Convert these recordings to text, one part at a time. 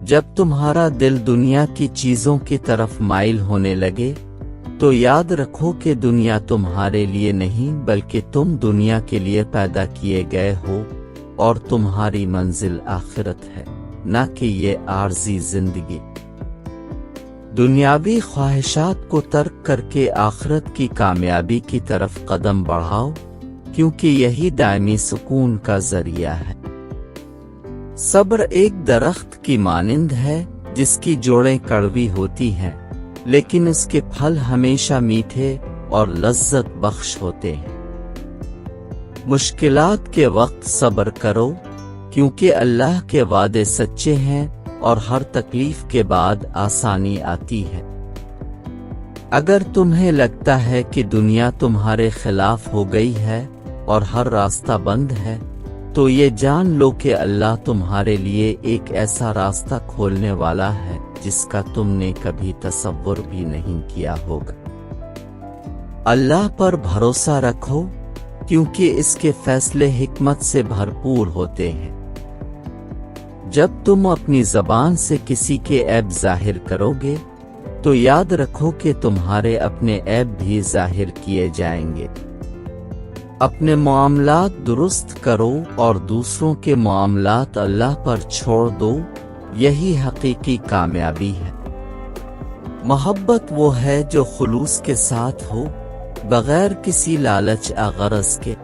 जब तुम्हारा दिल दुनिया की चीजों की तरफ माइल होने लगे तो याद रखो कि दुनिया तुम्हारे लिए नहीं बल्कि तुम दुनिया के लिए पैदा किए गए हो और तुम्हारी मंजिल आखिरत है, न कि ये आर्जी जिंदगी। दुनियावी ख्वाहिशात को तर्क करके आखिरत की कामयाबी की तरफ कदम बढ़ाओ, क्योंकि यही दायमी सुकून का जरिया है। सब्र एक दरख्त की मानिंद है जिसकी जोड़ें कड़वी होती हैं, लेकिन उसके फल हमेशा मीठे और लज्जत बख्श होते हैं। मुश्किलात के वक्त सब्र करो, क्योंकि अल्लाह के वादे सच्चे हैं और हर तकलीफ के बाद आसानी आती है। अगर तुम्हें लगता है कि दुनिया तुम्हारे खिलाफ हो गई है और हर रास्ता बंद है, तो ये जान लो कि अल्लाह तुम्हारे लिए एक ऐसा रास्ता खोलने वाला है जिसका तुमने कभी तसव्वुर भी नहीं किया होगा। अल्लाह पर भरोसा रखो, क्योंकि इसके फैसले हिकमत से भरपूर होते हैं। जब तुम अपनी ज़बान से किसी के ऐब जाहिर करोगे तो याद रखो कि तुम्हारे अपने ऐब भी जाहिर किए जाएंगे। अपने मामलात दुरुस्त करो और दूसरों के मामलात अल्लाह पर छोड़ दो, यही हकीकी कामयाबी है। मोहब्बत वो है जो खुलूस के साथ हो, बगैर किसी लालच या गरज के।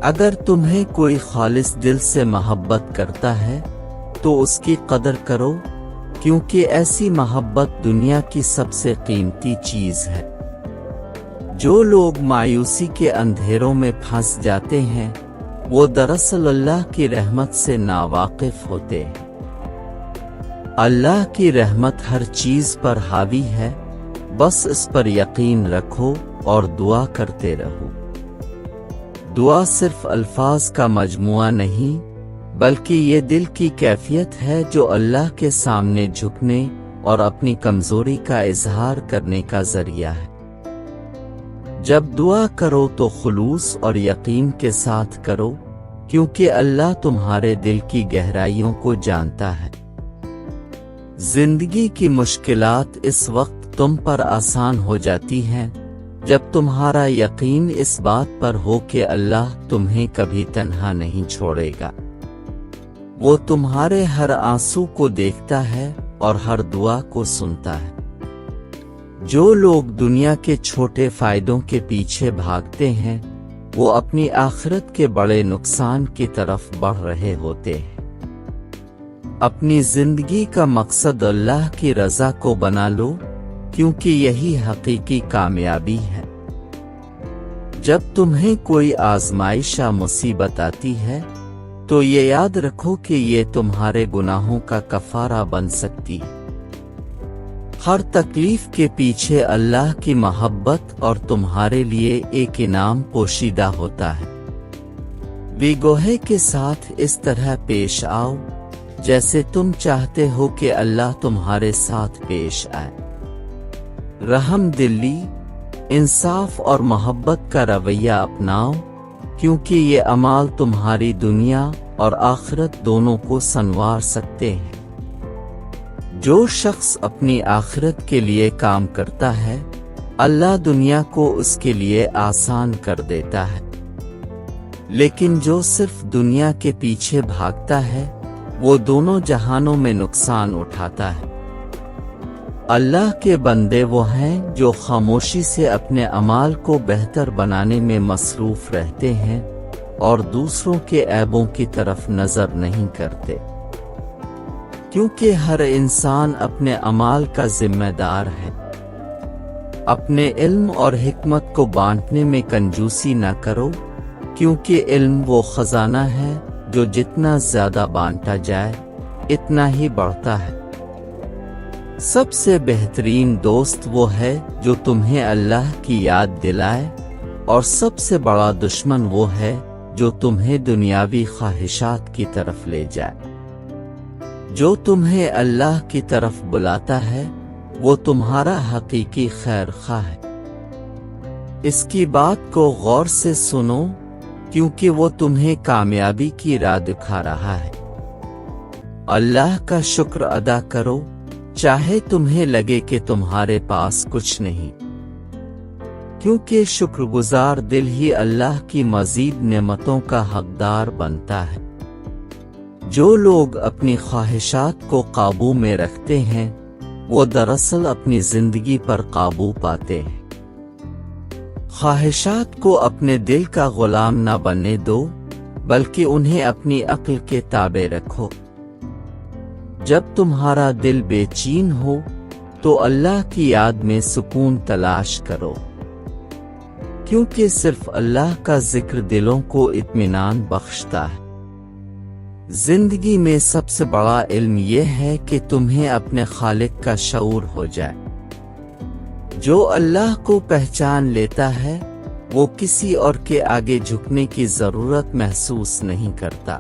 अगर तुम्हें कोई खालिस दिल से मोहब्बत करता है तो उसकी कदर करो, क्योंकि ऐसी मोहब्बत दुनिया की सबसे कीमती चीज है। जो लोग मायूसी के अंधेरों में फंस जाते हैं वो दरअसल अल्लाह की रहमत से नावाकिफ होते हैं। अल्लाह की रहमत हर चीज पर हावी है, बस इस पर यकीन रखो और दुआ करते रहो। दुआ सिर्फ अल्फाज का मजमुआ नहीं, बल्कि ये दिल की कैफियत है जो अल्लाह के सामने झुकने और अपनी कमजोरी का इजहार करने का जरिया है। जब दुआ करो तो खुलूस और यकीन के साथ करो, क्योंकि अल्लाह तुम्हारे दिल की गहराइयों को जानता है। जिंदगी की मुश्किलात इस वक्त तुम पर आसान हो जाती हैं जब तुम्हारा यकीन इस बात पर हो कि अल्लाह तुम्हें कभी तन्हा नहीं छोड़ेगा। वो तुम्हारे हर आंसू को देखता है और हर दुआ को सुनता है। जो लोग दुनिया के छोटे फायदों के पीछे भागते हैं वो अपनी आखिरत के बड़े नुकसान की तरफ बढ़ रहे होते हैं। अपनी जिंदगी का मकसद अल्लाह की रजा को बना लो, क्योंकि यही हकीकी कामयाबी है। जब तुम्हें कोई आजमाइश या मुसीबत आती है तो ये याद रखो कि ये तुम्हारे गुनाहों का कफारा बन सकती है। हर तकलीफ के पीछे अल्लाह की मोहब्बत और तुम्हारे लिए एक इनाम पोशीदा होता है। बेगोहे के साथ इस तरह पेश आओ जैसे तुम चाहते हो कि अल्लाह तुम्हारे साथ पेश आए। रहम दिली, इंसाफ और मोहब्बत का रवैया अपनाओ, क्योंकि ये अमाल तुम्हारी दुनिया और आखिरत दोनों को संवार सकते हैं। जो शख्स अपनी आखिरत के लिए काम करता है, अल्लाह दुनिया को उसके लिए आसान कर देता है। लेकिन जो सिर्फ दुनिया के पीछे भागता है वो दोनों जहानों में नुकसान उठाता है। अल्लाह के बंदे वो हैं जो खामोशी से अपने अमाल को बेहतर बनाने में मसरूफ रहते हैं और दूसरों के ऐबों की तरफ नजर नहीं करते, क्योंकि हर इंसान अपने अमाल का जिम्मेदार है। अपने इल्म और हिकमत को बांटने में कंजूसी न करो, क्योंकि इल्म वो खजाना है जो जितना ज्यादा बांटा जाए इतना ही बढ़ता है। सबसे बेहतरीन दोस्त वो है जो तुम्हें अल्लाह की याद दिलाए, और सबसे बड़ा दुश्मन वो है जो तुम्हें दुनियावी ख्वाहिशात की तरफ ले जाए। जो तुम्हें अल्लाह की तरफ बुलाता है वो तुम्हारा हकीकी खैर खा है। इसकी बात को गौर से सुनो, क्योंकि वो तुम्हें कामयाबी की राह दिखा रहा है। اللہ کا شکر ادا کرو چاہے تمہیں لگے کہ تمہارے پاس کچھ نہیں، کیونکہ شکر گزار دل ہی اللہ کی مزید نعمتوں کا حقدار بنتا ہے۔ جو لوگ اپنی خواہشات کو قابو میں رکھتے ہیں وہ دراصل اپنی زندگی پر قابو پاتے ہیں۔ خواہشات کو اپنے دل کا غلام نہ بننے دو، بلکہ انہیں اپنی عقل کے تابع رکھو۔ جب تمہارا دل بے چین ہو تو اللہ کی یاد میں سکون تلاش کرو، کیونکہ صرف اللہ کا ذکر دلوں کو اطمینان بخشتا ہے۔ زندگی میں سب سے بڑا علم یہ ہے کہ تمہیں اپنے خالق کا شعور ہو جائے۔ جو اللہ کو پہچان لیتا ہے وہ کسی اور کے آگے جھکنے کی ضرورت محسوس نہیں کرتا۔